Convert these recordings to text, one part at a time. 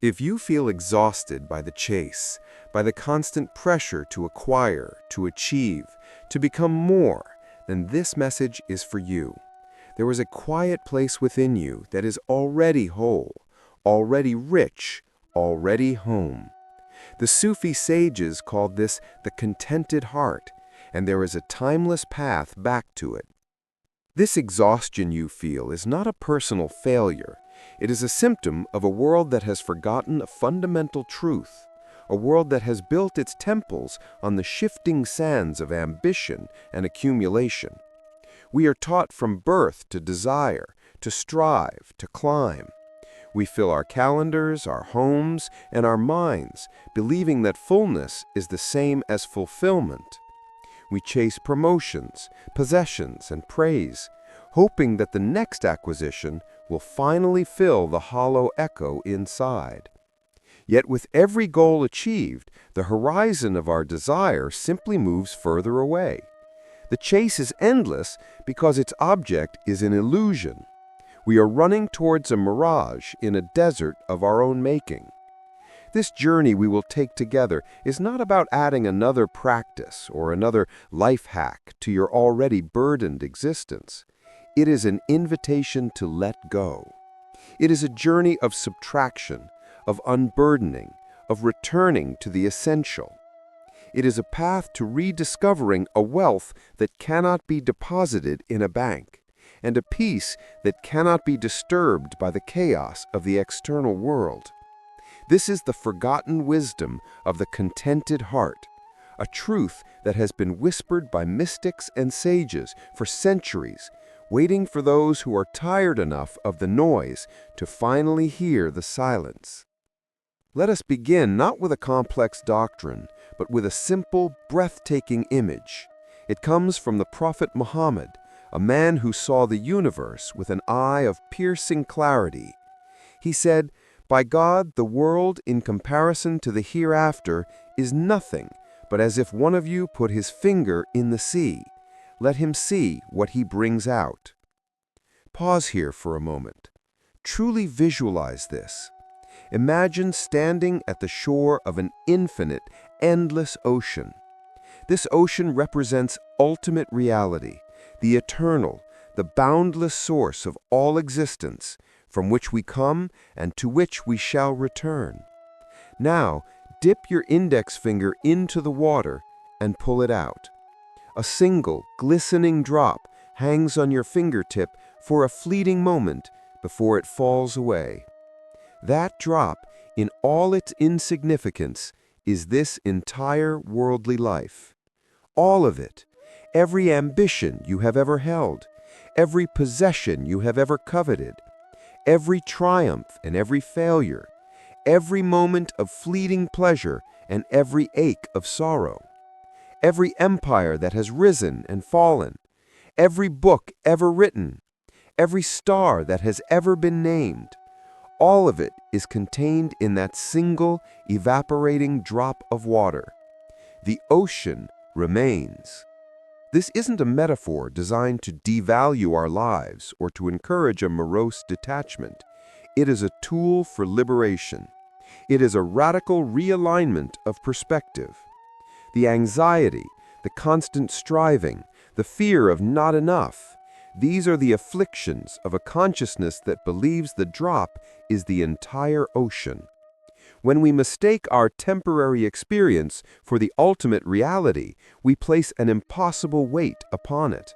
If you feel exhausted by the chase, by the constant pressure to acquire, to achieve, to become more, then this message is for you. There is a quiet place within you that is already whole, already rich, already home. The Sufi sages called this the contented heart, and there is a timeless path back to it. This exhaustion you feel is not a personal failure. It is a symptom of a world that has forgotten a fundamental truth, a world that has built its temples on the shifting sands of ambition and accumulation. We are taught from birth to desire, to strive, to climb. We fill our calendars, our homes, and our minds, believing that fullness is the same as fulfillment. We chase promotions, possessions, and praise, hoping that the next acquisition will finally fill the hollow echo inside. Yet with every goal achieved, the horizon of our desire simply moves further away. The chase is endless because its object is an illusion. We are running towards a mirage in a desert of our own making. This journey we will take together is not about adding another practice or another life hack to your already burdened existence. It is an invitation to let go. It is a journey of subtraction, of unburdening, of returning to the essential. It is a path to rediscovering a wealth that cannot be deposited in a bank, and a peace that cannot be disturbed by the chaos of the external world. This is the forgotten wisdom of the contented heart, a truth that has been whispered by mystics and sages for centuries, waiting for those who are tired enough of the noise to finally hear the silence. Let us begin not with a complex doctrine, but with a simple, breathtaking image. It comes from the Prophet Muhammad, a man who saw the universe with an eye of piercing clarity. He said, "By God, the world, in comparison to the hereafter, is nothing, but as if one of you put his finger in the sea. Let him see what he brings out." Pause here for a moment. Truly visualize this. Imagine standing at the shore of an infinite, endless ocean. This ocean represents ultimate reality, the eternal, the boundless source of all existence, from which we come and to which we shall return. Now, dip your index finger into the water and pull it out. A single, glistening drop hangs on your fingertip for a fleeting moment before it falls away. That drop, in all its insignificance, is this entire worldly life. All of it, every ambition you have ever held, every possession you have ever coveted, every triumph and every failure, every moment of fleeting pleasure and every ache of sorrow, every empire that has risen and fallen, every book ever written, every star that has ever been named, all of it is contained in that single evaporating drop of water. The ocean remains. This isn't a metaphor designed to devalue our lives or to encourage a morose detachment. It is a tool for liberation. It is a radical realignment of perspective. The anxiety, the constant striving, the fear of not enough, these are the afflictions of a consciousness that believes the drop is the entire ocean. When we mistake our temporary experience for the ultimate reality, we place an impossible weight upon it.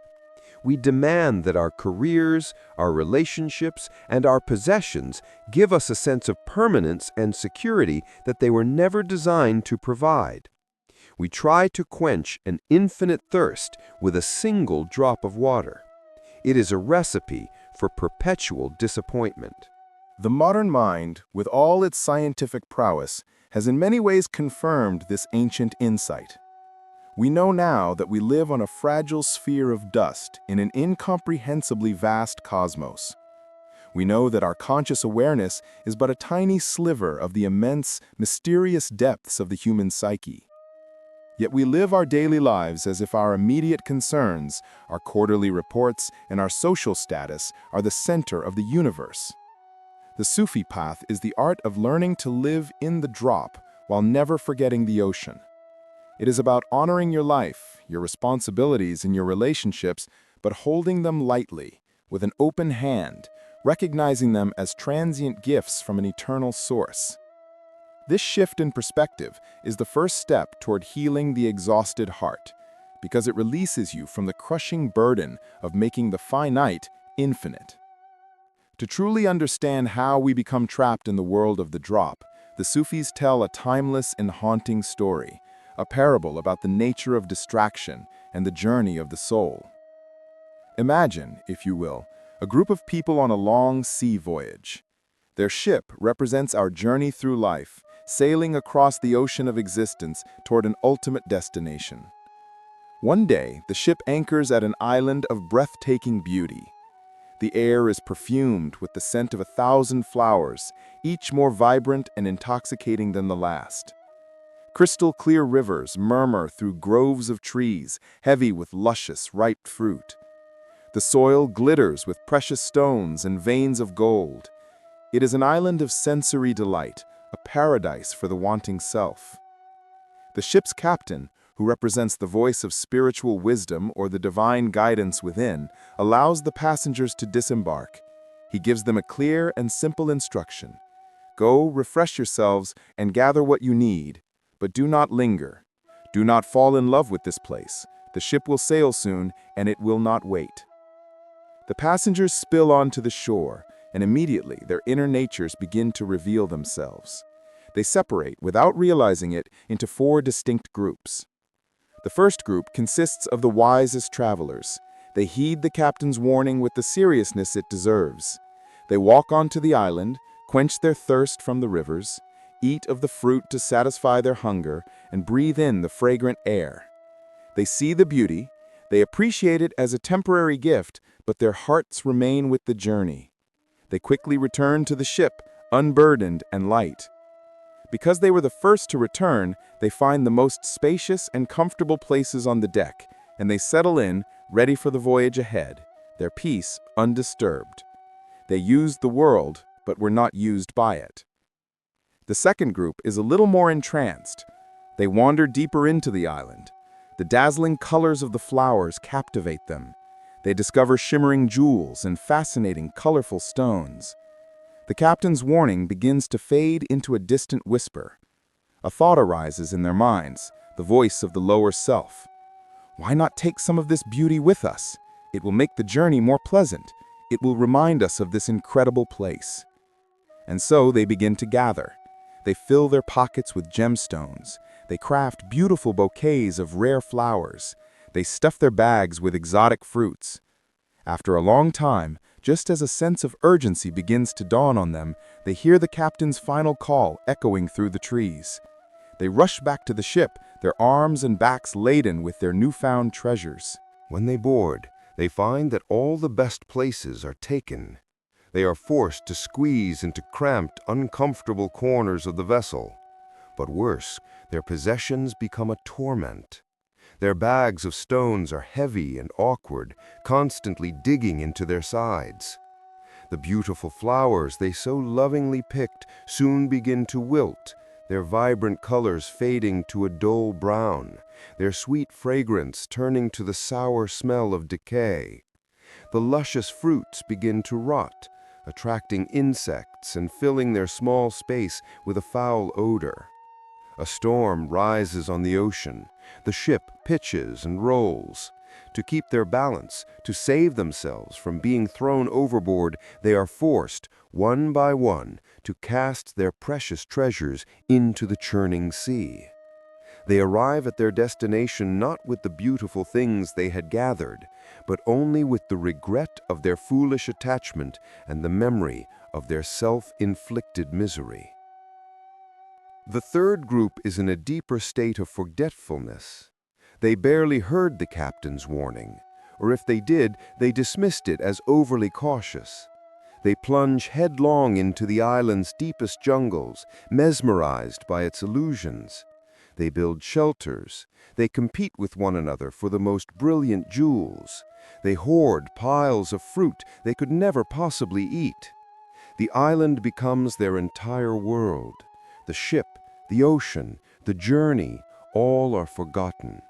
We demand that our careers, our relationships, and our possessions give us a sense of permanence and security that they were never designed to provide. We try to quench an infinite thirst with a single drop of water. It is a recipe for perpetual disappointment. The modern mind, with all its scientific prowess, has in many ways confirmed this ancient insight. We know now that we live on a fragile sphere of dust in an incomprehensibly vast cosmos. We know that our conscious awareness is but a tiny sliver of the immense, mysterious depths of the human psyche. Yet we live our daily lives as if our immediate concerns, our quarterly reports, and our social status are the center of the universe. The Sufi path is the art of learning to live in the drop while never forgetting the ocean. It is about honoring your life, your responsibilities, and your relationships, but holding them lightly, with an open hand, recognizing them as transient gifts from an eternal source. This shift in perspective is the first step toward healing the exhausted heart, because it releases you from the crushing burden of making the finite infinite. To truly understand how we become trapped in the world of the drop, the Sufis tell a timeless and haunting story, a parable about the nature of distraction and the journey of the soul. Imagine, if you will, a group of people on a long sea voyage. Their ship represents our journey through life, sailing across the ocean of existence toward an ultimate destination. One day, the ship anchors at an island of breathtaking beauty. The air is perfumed with the scent of 1,000 flowers, each more vibrant and intoxicating than the last. Crystal-clear rivers murmur through groves of trees, heavy with luscious, ripe fruit. The soil glitters with precious stones and veins of gold. It is an island of sensory delight, a paradise for the wanting self. The ship's captain, who represents the voice of spiritual wisdom or the divine guidance within, allows the passengers to disembark. He gives them a clear and simple instruction. Go, refresh yourselves, and gather what you need, but do not linger. Do not fall in love with this place. The ship will sail soon, and it will not wait. The passengers spill onto the shore, and immediately their inner natures begin to reveal themselves. They separate, without realizing it, into 4 distinct groups. The first group consists of the wisest travelers. They heed the captain's warning with the seriousness it deserves. They walk onto the island, quench their thirst from the rivers, eat of the fruit to satisfy their hunger, and breathe in the fragrant air. They see the beauty, they appreciate it as a temporary gift, but their hearts remain with the journey. They quickly return to the ship, unburdened and light. Because they were the first to return, they find the most spacious and comfortable places on the deck, and they settle in, ready for the voyage ahead, their peace undisturbed. They used the world, but were not used by it. The second group is a little more entranced. They wander deeper into the island. The dazzling colors of the flowers captivate them. They discover shimmering jewels and fascinating, colorful stones. The captain's warning begins to fade into a distant whisper. A thought arises in their minds, the voice of the lower self. Why not take some of this beauty with us? It will make the journey more pleasant. It will remind us of this incredible place. And so they begin to gather. They fill their pockets with gemstones. They craft beautiful bouquets of rare flowers. They stuff their bags with exotic fruits. After a long time, just as a sense of urgency begins to dawn on them, they hear the captain's final call echoing through the trees. They rush back to the ship, their arms and backs laden with their newfound treasures. When they board, they find that all the best places are taken. They are forced to squeeze into cramped, uncomfortable corners of the vessel. But worse, their possessions become a torment. Their bags of stones are heavy and awkward, constantly digging into their sides. The beautiful flowers they so lovingly picked soon begin to wilt, their vibrant colors fading to a dull brown, their sweet fragrance turning to the sour smell of decay. The luscious fruits begin to rot, attracting insects and filling their small space with a foul odor. A storm rises on the ocean. The ship pitches and rolls. To keep their balance, to save themselves from being thrown overboard, they are forced, one by one, to cast their precious treasures into the churning sea. They arrive at their destination not with the beautiful things they had gathered, but only with the regret of their foolish attachment and the memory of their self-inflicted misery. The third group is in a deeper state of forgetfulness. They barely heard the captain's warning, or if they did, they dismissed it as overly cautious. They plunge headlong into the island's deepest jungles, mesmerized by its illusions. They build shelters. They compete with one another for the most brilliant jewels. They hoard piles of fruit they could never possibly eat. The island becomes their entire world. The ship, the ocean, the journey, all are forgotten.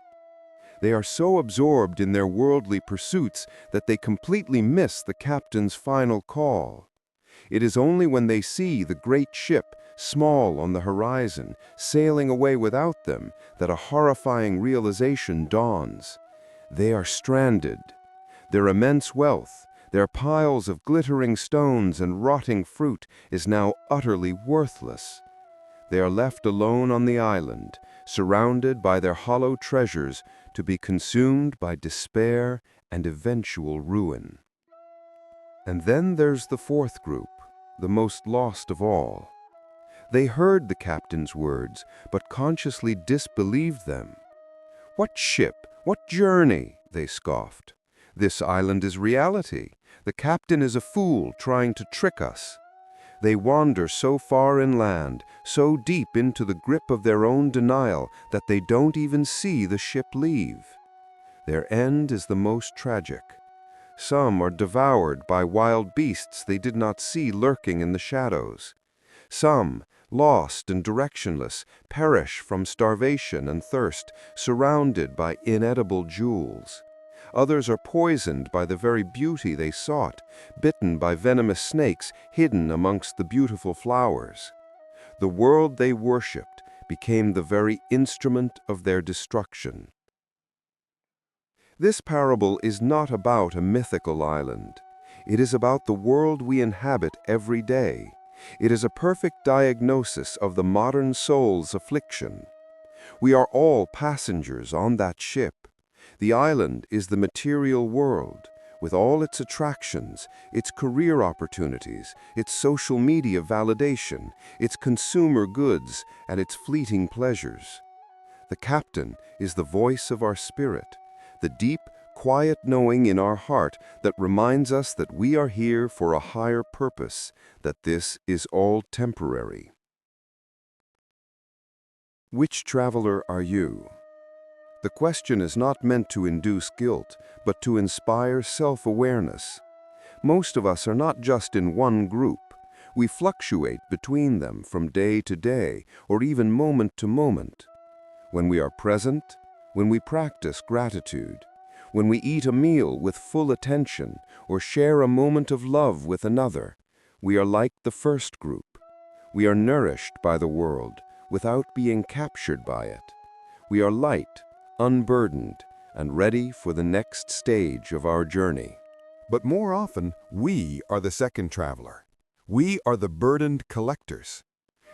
They are so absorbed in their worldly pursuits that they completely miss the captain's final call. It is only when they see the great ship, small on the horizon, sailing away without them, that a horrifying realization dawns. They are stranded. Their immense wealth, their piles of glittering stones and rotting fruit, is now utterly worthless. They are left alone on the island, surrounded by their hollow treasures, to be consumed by despair and eventual ruin. And then there's the fourth group, the most lost of all. They heard the captain's words, but consciously disbelieved them. "What ship? What journey?" they scoffed. "This island is reality. The captain is a fool trying to trick us." They wander so far inland, so deep into the grip of their own denial, that they don't even see the ship leave. Their end is the most tragic. Some are devoured by wild beasts they did not see lurking in the shadows. Some, lost and directionless, perish from starvation and thirst, surrounded by inedible jewels. Others are poisoned by the very beauty they sought, bitten by venomous snakes hidden amongst the beautiful flowers. The world they worshipped became the very instrument of their destruction. This parable is not about a mythical island. It is about the world we inhabit every day. It is a perfect diagnosis of the modern soul's affliction. We are all passengers on that ship. The island is the material world, with all its attractions, its career opportunities, its social media validation, its consumer goods, and its fleeting pleasures. The captain is the voice of our spirit, the deep, quiet knowing in our heart that reminds us that we are here for a higher purpose, that this is all temporary. Which traveler are you? The question is not meant to induce guilt, but to inspire self-awareness. Most of us are not just in one group. We fluctuate between them from day to day, or even moment to moment. When we are present, when we practice gratitude, when we eat a meal with full attention, or share a moment of love with another, we are like the first group. We are nourished by the world, without being captured by it. We are light, unburdened, and ready for the next stage of our journey. But more often, we are the second traveler. We are the burdened collectors.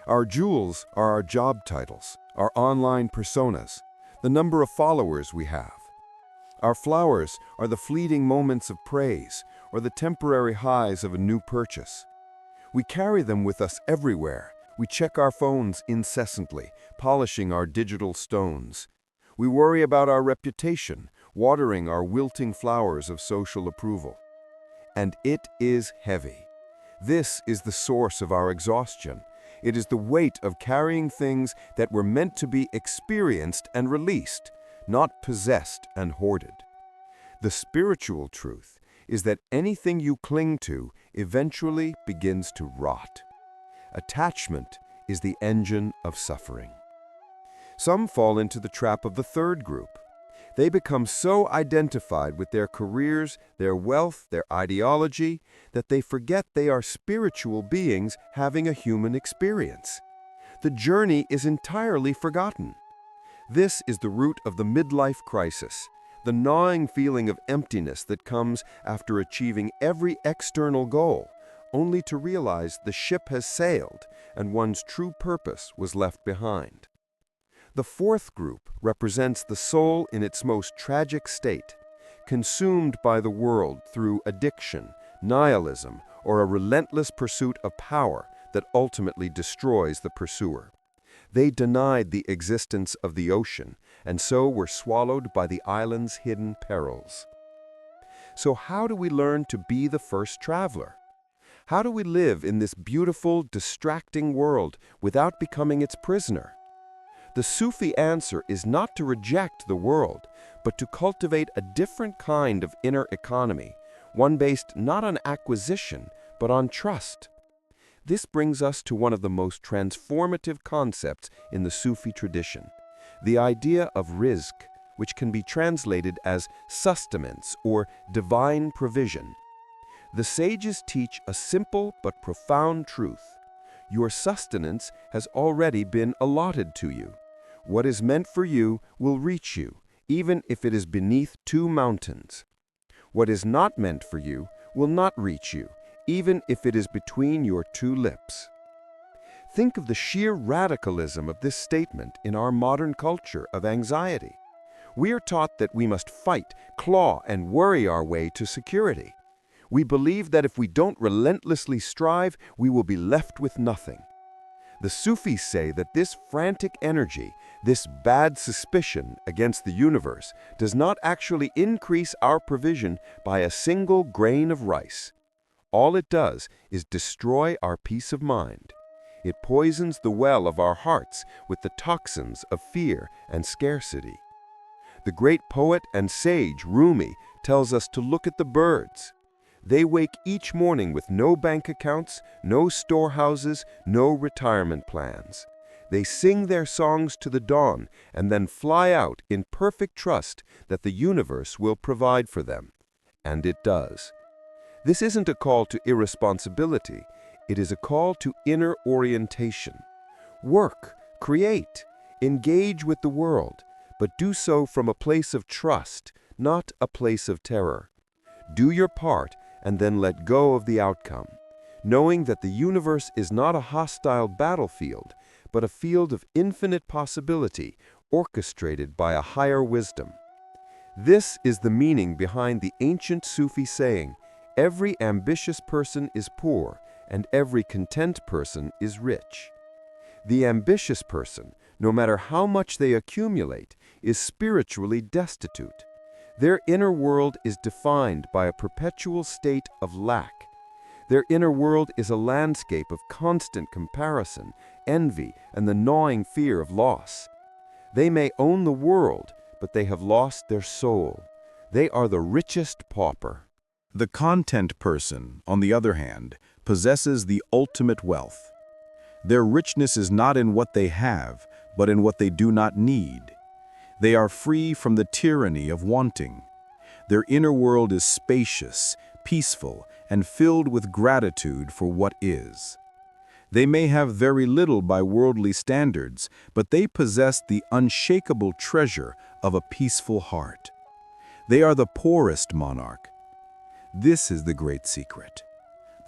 Our jewels are our job titles, our online personas, the number of followers we have. Our flowers are the fleeting moments of praise or the temporary highs of a new purchase. We carry them with us everywhere. We check our phones incessantly, polishing our digital stones. We worry about our reputation, watering our wilting flowers of social approval. And it is heavy. This is the source of our exhaustion. It is the weight of carrying things that were meant to be experienced and released, not possessed and hoarded. The spiritual truth is that anything you cling to eventually begins to rot. Attachment is the engine of suffering. Some fall into the trap of the third group. They become so identified with their careers, their wealth, their ideology, that they forget they are spiritual beings having a human experience. The journey is entirely forgotten. This is the root of the midlife crisis, the gnawing feeling of emptiness that comes after achieving every external goal, only to realize the ship has sailed and one's true purpose was left behind. The fourth group represents the soul in its most tragic state, consumed by the world through addiction, nihilism, or a relentless pursuit of power that ultimately destroys the pursuer. They denied the existence of the ocean, and so were swallowed by the island's hidden perils. So how do we learn to be the first traveler? How do we live in this beautiful, distracting world without becoming its prisoner? The Sufi answer is not to reject the world, but to cultivate a different kind of inner economy, one based not on acquisition, but on trust. This brings us to one of the most transformative concepts in the Sufi tradition, the idea of rizq, which can be translated as sustenance or divine provision. The sages teach a simple but profound truth. Your sustenance has already been allotted to you. What is meant for you will reach you, even if it is beneath two mountains. What is not meant for you will not reach you, even if it is between your two lips. Think of the sheer radicalism of this statement in our modern culture of anxiety. We are taught that we must fight, claw, and worry our way to security. We believe that if we don't relentlessly strive, we will be left with nothing. The Sufis say that this frantic energy, this bad suspicion against the universe, does not actually increase our provision by a single grain of rice. All it does is destroy our peace of mind. It poisons the well of our hearts with the toxins of fear and scarcity. The great poet and sage Rumi tells us to look at the birds. They wake each morning with no bank accounts, no storehouses, no retirement plans. They sing their songs to the dawn and then fly out in perfect trust that the universe will provide for them. And it does. This isn't a call to irresponsibility. It is a call to inner orientation. Work, create, engage with the world, but do so from a place of trust, not a place of terror. Do your part and then let go of the outcome, knowing that the universe is not a hostile battlefield, but a field of infinite possibility orchestrated by a higher wisdom. This is the meaning behind the ancient Sufi saying, "Every ambitious person is poor, and every content person is rich." The ambitious person, no matter how much they accumulate, is spiritually destitute. Their inner world is defined by a perpetual state of lack. Their inner world is a landscape of constant comparison, envy, and the gnawing fear of loss. They may own the world, but they have lost their soul. They are the richest pauper. The content person, on the other hand, possesses the ultimate wealth. Their richness is not in what they have, but in what they do not need. They are free from the tyranny of wanting. Their inner world is spacious, peaceful, and filled with gratitude for what is. They may have very little by worldly standards, but they possess the unshakable treasure of a peaceful heart. They are the poorest monarch. This is the great secret.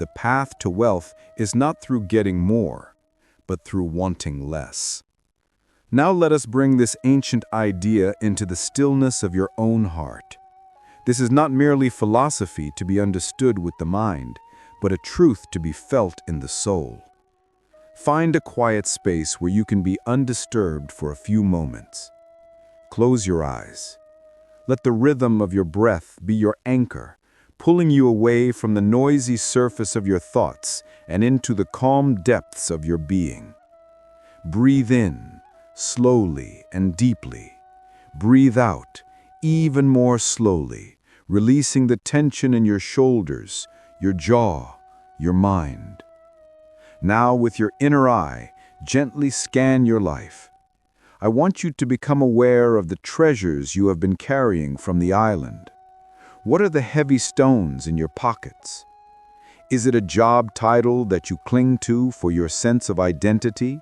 The path to wealth is not through getting more, but through wanting less. Now let us bring this ancient idea into the stillness of your own heart. This is not merely philosophy to be understood with the mind, but a truth to be felt in the soul. Find a quiet space where you can be undisturbed for a few moments. Close your eyes. Let the rhythm of your breath be your anchor, pulling you away from the noisy surface of your thoughts and into the calm depths of your being. Breathe in, slowly and deeply. Breathe out, even more slowly, releasing the tension in your shoulders, your jaw, your mind. Now, with your inner eye, gently scan your life. I want you to become aware of the treasures you have been carrying from the island. What are the heavy stones in your pockets? Is it a job title that you cling to for your sense of identity?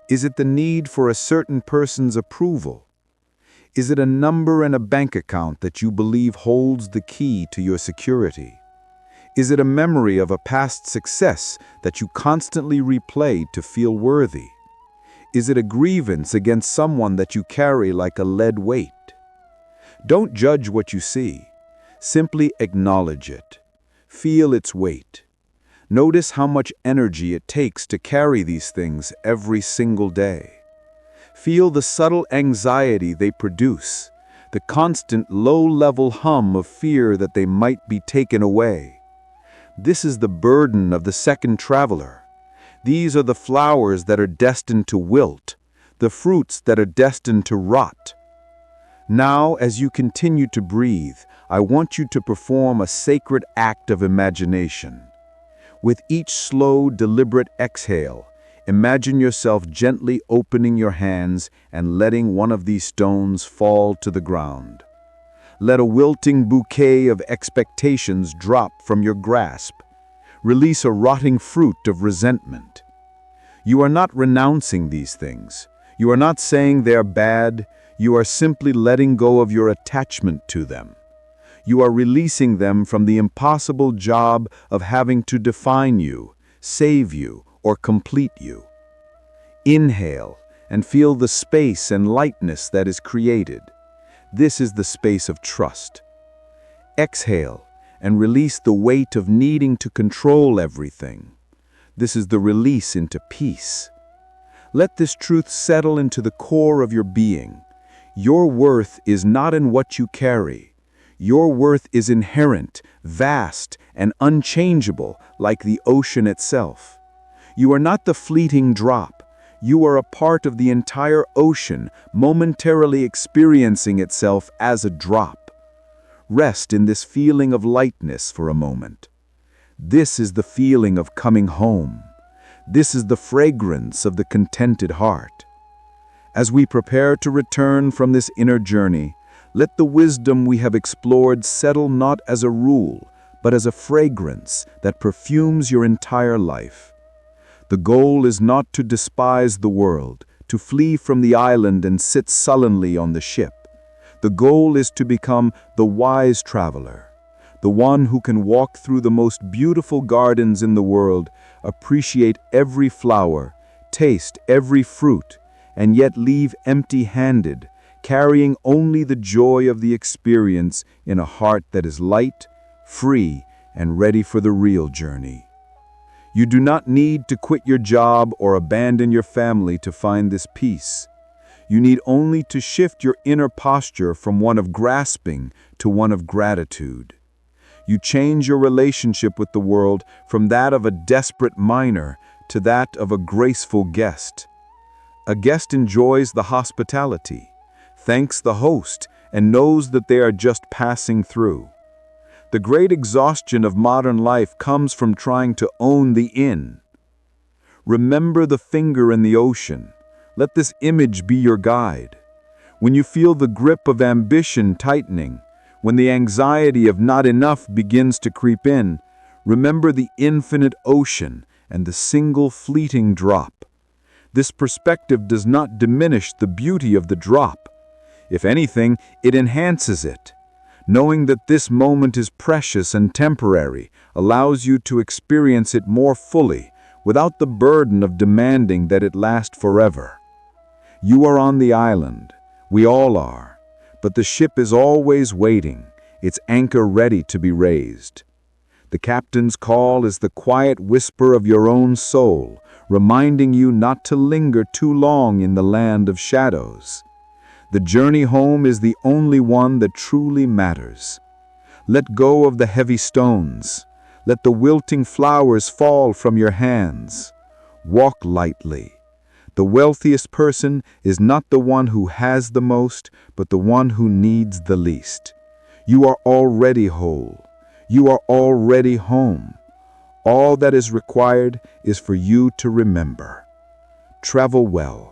Is it the need for a certain person's approval? Is it a number in a bank account that you believe holds the key to your security? Is it a memory of a past success that you constantly replay to feel worthy? Is it a grievance against someone that you carry like a lead weight? Don't judge what you see. Simply acknowledge it. Feel its weight. Notice how much energy it takes to carry these things every single day. Feel the subtle anxiety they produce, the constant low-level hum of fear that they might be taken away. This is the burden of the second traveler. These are the flowers that are destined to wilt, the fruits that are destined to rot. Now, as you continue to breathe, I want you to perform a sacred act of imagination. With each slow, deliberate exhale, imagine yourself gently opening your hands and letting one of these stones fall to the ground. Let a wilting bouquet of expectations drop from your grasp. Release a rotting fruit of resentment. You are not renouncing these things. You are not saying they're bad. You are simply letting go of your attachment to them. You are releasing them from the impossible job of having to define you, save you, or complete you. Inhale and feel the space and lightness that is created. This is the space of trust. Exhale and release the weight of needing to control everything. This is the release into peace. Let this truth settle into the core of your being. Your worth is not in what you carry. Your worth is inherent, vast, and unchangeable, like the ocean itself. You are not the fleeting drop. You are a part of the entire ocean, momentarily experiencing itself as a drop. Rest in this feeling of lightness for a moment. This is the feeling of coming home. This is the fragrance of the contented heart. As we prepare to return from this inner journey, let the wisdom we have explored settle not as a rule, but as a fragrance that perfumes your entire life. The goal is not to despise the world, to flee from the island and sit sullenly on the ship. The goal is to become the wise traveler, the one who can walk through the most beautiful gardens in the world, appreciate every flower, taste every fruit, and yet leave empty-handed, carrying only the joy of the experience in a heart that is light, free, and ready for the real journey. You do not need to quit your job or abandon your family to find this peace. You need only to shift your inner posture from one of grasping to one of gratitude. You change your relationship with the world from that of a desperate miner to that of a graceful guest. A guest enjoys the hospitality, thanks the host, and knows that they are just passing through. The great exhaustion of modern life comes from trying to own the inn. Remember the finger in the ocean. Let this image be your guide. When you feel the grip of ambition tightening, when the anxiety of not enough begins to creep in, remember the infinite ocean and the single fleeting drop. This perspective does not diminish the beauty of the drop. If anything, it enhances it. Knowing that this moment is precious and temporary allows you to experience it more fully, without the burden of demanding that it last forever. You are on the island. We all are. But the ship is always waiting, its anchor ready to be raised. The captain's call is the quiet whisper of your own soul, reminding you not to linger too long in the land of shadows. The journey home is the only one that truly matters. Let go of the heavy stones. Let the wilting flowers fall from your hands. Walk lightly. The wealthiest person is not the one who has the most, but the one who needs the least. You are already whole. You are already home. All that is required is for you to remember. Travel well.